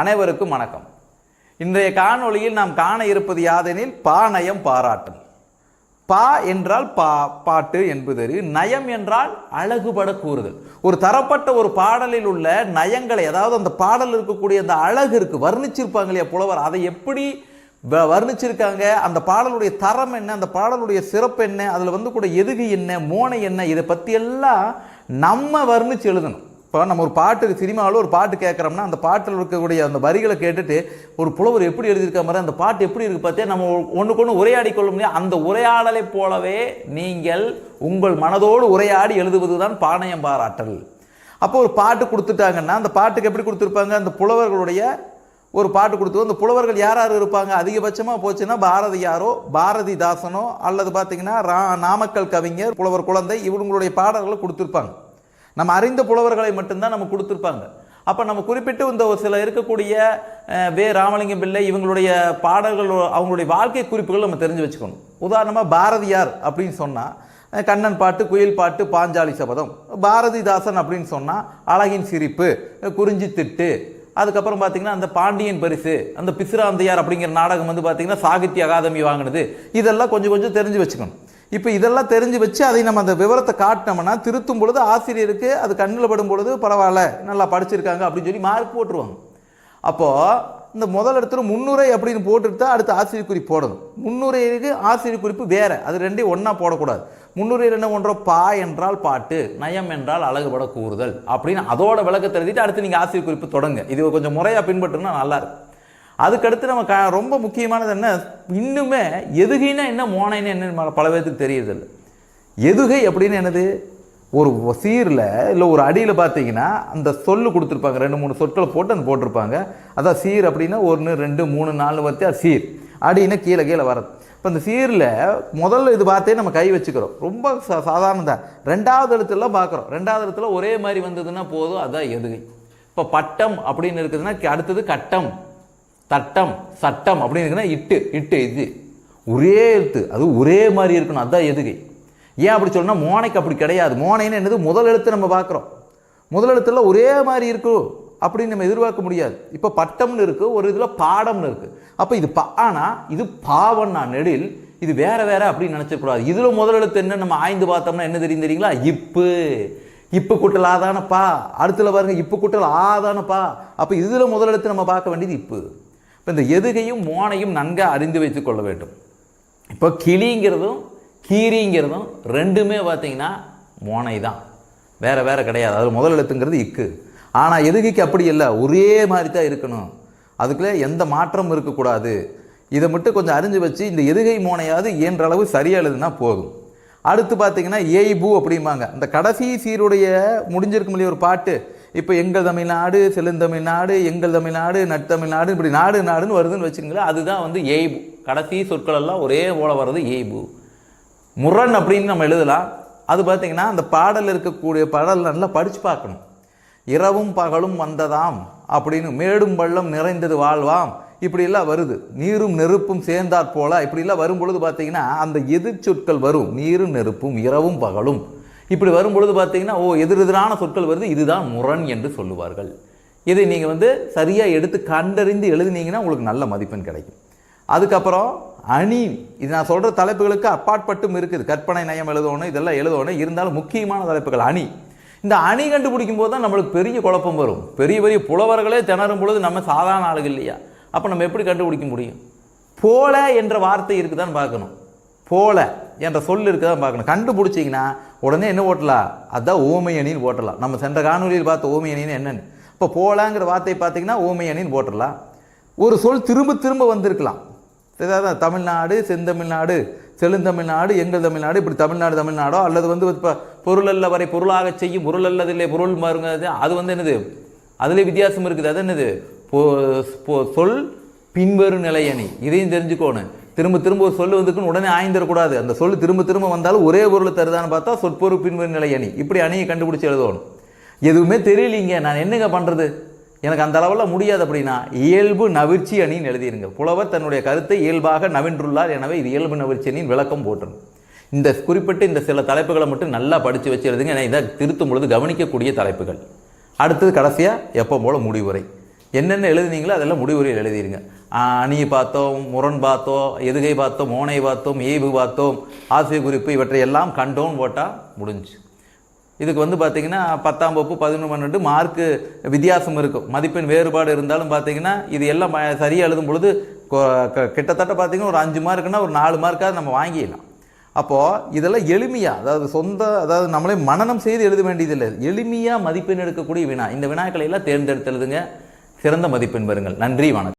அனைவருக்கும் வணக்கம். இன்றைய காணொளியில் நாம் காண இருப்பது யாதெனில் பாநயம் பாராட்டல். பா என்றால் பாட்டு என்பது, நயம் என்றால் அழகுபட கூறுதல். ஒரு தரப்பட்ட ஒரு பாடலில் உள்ள நயங்களை, அதாவது அந்த பாடல் இருக்கக்கூடிய அந்த அழகு இருக்கு, வர்ணிச்சிருப்பாங்க இல்லையா புலவர், அதை எப்படி வர்ணிச்சிருக்காங்க, அந்த பாடலுடைய தரம் என்ன, அந்த பாடலுடைய சிறப்பு என்ன, அதில் வந்து கூட எதுகை என்ன, மோனை என்ன, இதை பற்றி எல்லாம் நம்ம வர்ணிச்சு எழுதணும். இப்போ நம்ம ஒரு பாட்டு, சினிமாவில் ஒரு பாட்டு கேட்குறோம்னா அந்த பாட்டில் இருக்கக்கூடிய அந்த வரிகளை கேட்டுட்டு ஒரு புலவர் எப்படி எழுதியிருக்க மாதிரி அந்த பாட்டு எப்படி இருக்குது பார்த்தே நம்ம ஒன்றுக்கு ஒன்று உரையாடி கொள்ள முடியாது. அந்த உரையாடலை போலவே நீங்கள் உங்கள் மனதோடு உரையாடி எழுதுவது தான் பாநயம் பாராட்டல். அப்போ ஒரு பாட்டு கொடுத்துட்டாங்கன்னா அந்த பாட்டுக்கு எப்படி கொடுத்துருப்பாங்க, அந்த புலவர்களுடைய ஒரு பாட்டு கொடுத்து, அந்த புலவர்கள் யார் யார் இருப்பாங்க, அதிகபட்சமாக போச்சுன்னா பாரதியாரோ பாரதிதாசனோ அல்லது பார்த்தீங்கன்னா நாமக்கல் கவிஞர் புலவர் குழந்தை இவங்களுடைய பாடல்களை கொடுத்துருப்பாங்க. நம்ம அறிந்த புலவர்களை மட்டும்தான் நம்ம கொடுத்துருப்பாங்க. அப்போ நம்ம குறிப்பிட்டு இந்த ஒரு சில இருக்கக்கூடிய ராமலிங்கம் பிள்ளை இவங்களுடைய பாடல்கள், அவங்களுடைய வாழ்க்கை குறிப்புகள் நம்ம தெரிஞ்சு வச்சுக்கணும். உதாரணமாக பாரதியார் அப்படின்னு சொன்னால் கண்ணன் பாட்டு, குயில் பாட்டு, பாஞ்சாலி சபதம். பாரதிதாசன் அப்படின்னு சொன்னால் அழகின் சிரிப்பு, குறிஞ்சி திட்டு, அதுக்கப்புறம் பார்த்தீங்கன்னா அந்த பாண்டியன் பரிசு, அந்த பிசிராந்தையார் அப்படிங்கிற நாடகம் வந்து பார்த்தீங்கன்னா சாகித்ய அகாதமி வாங்கினது. இதெல்லாம் கொஞ்சம் கொஞ்சம் தெரிஞ்சு வச்சுக்கணும். இப்போ இதெல்லாம் தெரிஞ்சு வச்சு அதை நம்ம அந்த விவரத்தை காட்டினோம்னா திருத்தும் பொழுது ஆசிரியருக்கு அது கண்ணில் படும் பொழுது பரவாயில்ல நல்லா படிச்சிருக்காங்க அப்படின்னு சொல்லி மார்க் போட்டுருவாங்க. அப்போது இந்த முதல் இடத்துல முன்னுரை அப்படின்னு போட்டுட்டு தான் அடுத்து ஆசிரியர் குறிப்பு போடணும். முன்னுரைக்கு ஆசிரியர் குறிப்பு வேறு, அது ரெண்டையும் ஒன்றா போடக்கூடாது. முன்னுரையில் என்ன பண்ணுறோம், பா என்றால் பாட்டு, நயம் என்றால் அழகுபட கூறுதல் அப்படின்னு அதோட விளக்கத்தை எழுதிட்டு அடுத்து நீங்கள் ஆசிரியர் குறிப்பு தொடங்க. இது கொஞ்சம் முறையாக பின்பற்றுனா நல்லாயிருக்கும். அதுக்கடுத்து நம்ம ரொம்ப முக்கியமானது என்ன, இன்னுமே எதுகைன்னா என்ன, மோனைன்னா என்ன பல பேருக்கு தெரியறதில்லை. எதுகை அப்படின்னு என்னது, ஒரு சீரில் இல்லை ஒரு அடியில் பார்த்தீங்கன்னா அந்த சொல்லு கொடுத்துருப்பாங்க, 2-3 சொற்களை போட்டு அந்த போட்டிருப்பாங்க. அதான் சீர் அப்படின்னா 1 2 3 4 வரைக்கும் அது சீர், அடின்னா கீழே கீழே வரது. இப்போ அந்த சீரில் முதல்ல இது பார்த்தே நம்ம கை வச்சுக்கிறோம், ரொம்ப சாதாரண தான். 2வது எழுத்துலாம் பார்க்குறோம், 2வது எழுத்துல ஒரே மாதிரி வந்ததுன்னா போதும், அதுதான் எதுகை. இப்போ பட்டம் அப்படின்னு இருக்குதுன்னா அடுத்தது கட்டம், தட்டம், சட்டம் அப்படின்னு இருக்குன்னா இட்டு, இட்டு இது ஒரே எழுத்து, அது ஒரே மாதிரி இருக்கணும், அதுதான் எதுகை. ஏன் அப்படி சொல்லணும்னா மோனைக்கு அப்படி கிடையாது. மோனைன்னு என்னது, முதல் எழுத்து நம்ம பார்க்குறோம், முதல் எழுத்துல ஒரே மாதிரி இருக்கும் அப்படின்னு நம்ம எதிர்பார்க்க முடியாது. இப்போ பட்டம்னு இருக்குது, ஒரு இதில் பாடம்னு இருக்குது. அப்போ இது பானா இது பாவன்னா நெடில், இது வேற வேற அப்படின்னு நினச்சக்கூடாது. இதில் முதல் எழுத்து என்ன நம்ம ஆய்ந்து பார்த்தோம்னா என்ன தெரியும் தெரியுங்களா, இப்பு, இப்பு கூட்டல் ஆதானப்பா, அடுத்துல பாருங்க இப்பு கூட்டல் ஆதானப்பா. அப்போ இதில் முதல் எழுத்து நம்ம பார்க்க வேண்டியது இப்பு. இப்போ இந்த எதுகையும் மோனையும் நன்கு அறிந்து வைத்து கொள்ள வேண்டும். இப்போ கிளிங்கிறதும் கீரிங்கிறதும் ரெண்டுமே பார்த்தீங்கன்னா மோனை தான், வேற வேற கிடையாது. அது முதல் எழுத்துங்கிறது இக்கு. ஆனால் எதுகைக்கு அப்படி இல்லை, ஒரே மாதிரி தான் இருக்கணும், அதுக்குள்ளே எந்த மாற்றமும் இருக்கக்கூடாது. இதை மட்டும் கொஞ்சம் அறிஞ்சு வச்சு இந்த எதுகை மோனையாவது இயன்ற அளவு சரியாக எழுதுனா போதும். அடுத்து பார்த்தீங்கன்னா ஏய்பூ அப்படிம்பாங்க. இந்த கடைசி சீருடைய முடிஞ்சிருக்கும் இல்லையா ஒரு பாட்டு, இப்போ எங்கள் தமிழ்நாடு, செழுந்தமிழ்நாடு, எங்கள் தமிழ்நாடு, நட்டமிழ்நாடு, இப்படி நாடு நாடுன்னு வருதுன்னு வச்சுக்கோங்களேன், அதுதான் வந்து ஏய்பு. கடைசி சொற்கள் எல்லாம் ஒரே போல வர்றது ஏய்பு. முரண் அப்படின்னு நம்ம எழுதலாம். அது பார்த்தீங்கன்னா அந்த பாடல் இருக்கக்கூடிய பாடல் நல்லா படித்து பார்க்கணும். இரவும் பகலும் வந்ததாம் அப்படின்னு, மேடும் பள்ளம் நிறைந்தது வாழ்வாம், இப்படியெல்லாம் வருது. நீரும் நெருப்பும் சேர்ந்தாற் போல இப்படிலாம் வரும்பொழுது பார்த்தீங்கன்னா அந்த எதிர் சொற்கள் வரும், நீரும் நெருப்பும் இரவும் பகலும் இப்படி வரும்பொழுது பார்த்தீங்கன்னா எதிரெதிரான சொற்கள் வருது, இதுதான் முரண் என்று சொல்லுவார்கள். இதை நீங்கள் வந்து சரியாக எடுத்து கண்டறிந்து எழுதினீங்கன்னா உங்களுக்கு நல்ல மதிப்பெண் கிடைக்கும். அதுக்கப்புறம் அணி, இது நான் சொல்கிற தலைப்புகளுக்கு அப்பாற்பட்டும் இருக்குது, கற்பனை நயம் எழுதணும், இதெல்லாம் எழுதணும். இருந்தாலும் முக்கியமான தலைப்புகள் அணி. இந்த அணி கண்டுபிடிக்கும் போது தான் நம்மளுக்கு பெரிய குழப்பம் வரும். பெரிய பெரிய புலவர்களே திணறும் பொழுது நம்ம சாதாரண ஆளுகள் இல்லையா, அப்போ நம்ம எப்படி கண்டுபிடிக்க முடியும்? போல என்ற வார்த்தை இருக்குதான்னு பார்க்கணும், போல என்ற சொல் இருக்குதான் பார்க்கணும். கண்டுபிடிச்சிங்கன்னா உடனே என்ன ஓட்டலாம், அதுதான் ஓமை அணின்னு ஓட்டலாம். நம்ம சென்ற காணொலியில் பார்த்த ஓமை அணின்னு என்னென்னு, இப்போ போலாங்கிற வார்த்தையை பார்த்தீங்கன்னா ஓமை அணின்னு போட்டுடலாம். ஒரு சொல் திரும்ப திரும்ப வந்திருக்கலாம், தமிழ்நாடு, செந்தமிழ்நாடு, செழுந்தமிழ்நாடு, எங்கள் தமிழ்நாடு, இப்படி தமிழ்நாடு தமிழ்நாடோ அல்லது வந்து இப்போ பொருள் அல்ல வரை பொருளாக செய்யும் பொருள் அல்லதில்லை பொருள் மாறுங்க, அது வந்து என்னது, அதிலே வித்தியாசம் இருக்குது. அது என்னது, சொல் பின்வரும் நிலையணி. இதையும் தெரிஞ்சுக்கோணும். திரும்ப திரும்ப ஒரு சொல்லு வந்துக்குன்னு உடனே ஆய்ந்துடக்கூடாது. அந்த சொல்லு திரும்ப திரும்ப வந்தாலும் ஒரே பொருள் தருதான்னு பார்த்தா சொற்பொரு பின்வரும் நிலையணி, இப்படி அணியை கண்டுபிடிச்சி எழுதணும். எதுவுமே தெரியலீங்க, நான் என்னங்க பண்ணுறது, எனக்கு அந்த அளவில் முடியாது அப்படின்னா இயல்பு நவிர்ச்சி அணின்னு எழுதிருங்க. புலவர் தன்னுடைய கருத்தை இயல்பாக நவின்றுள்ளார், எனவே இது இயல்பு நவிர்ச்சி அணியின் விளக்கம் போட்டுரும். இந்த குறிப்பிட்ட இந்த சில தலைப்புகளை மட்டும் நல்லா படித்து வச்சு எழுதுங்க. ஏன்னா இதை திருத்தும் பொழுது கவனிக்கக்கூடிய தலைப்புகள். அடுத்தது கடைசியாக எப்போ போல் முடிவுரை. என்னென்ன எழுதுனீங்களோ அதெல்லாம் முடிவுரையில் எழுதிருங்க. அணி பார்த்தோம், முரண் பார்த்தோம், எதுகை பார்த்தோம், மோனை பார்த்தோம், ஏய்வு பார்த்தோம், ஆசிரிய குறிப்பு இவற்றை எல்லாம் கண்டோன்னு போட்டால் முடிஞ்சு. இதுக்கு வந்து பார்த்தீங்கன்னா 10ஆம் வகுப்பு 11 12 மார்க்கு வித்தியாசம் இருக்கும், மதிப்பெண் வேறுபாடு இருந்தாலும் பார்த்தீங்கன்னா இது எல்லாம் சரியாக எழுதும் பொழுது கிட்டத்தட்ட பார்த்தீங்கன்னா ஒரு 5 மார்க்குன்னா ஒரு 4 மார்க்காவது நம்ம வாங்கிடலாம். அப்போது இதெல்லாம் எளிமையாக, அதாவது நம்மளே மனனம் செய்து எழுத வேண்டியதில்லை, எளிமையாக மதிப்பெண் எடுக்கக்கூடிய வினா. இந்த வினாக்களை எல்லாம் தேர்ந்தெடுத்து எழுதுங்க, சிறந்த மதிப்பெண் பெறுங்கள். நன்றி, வணக்கம்.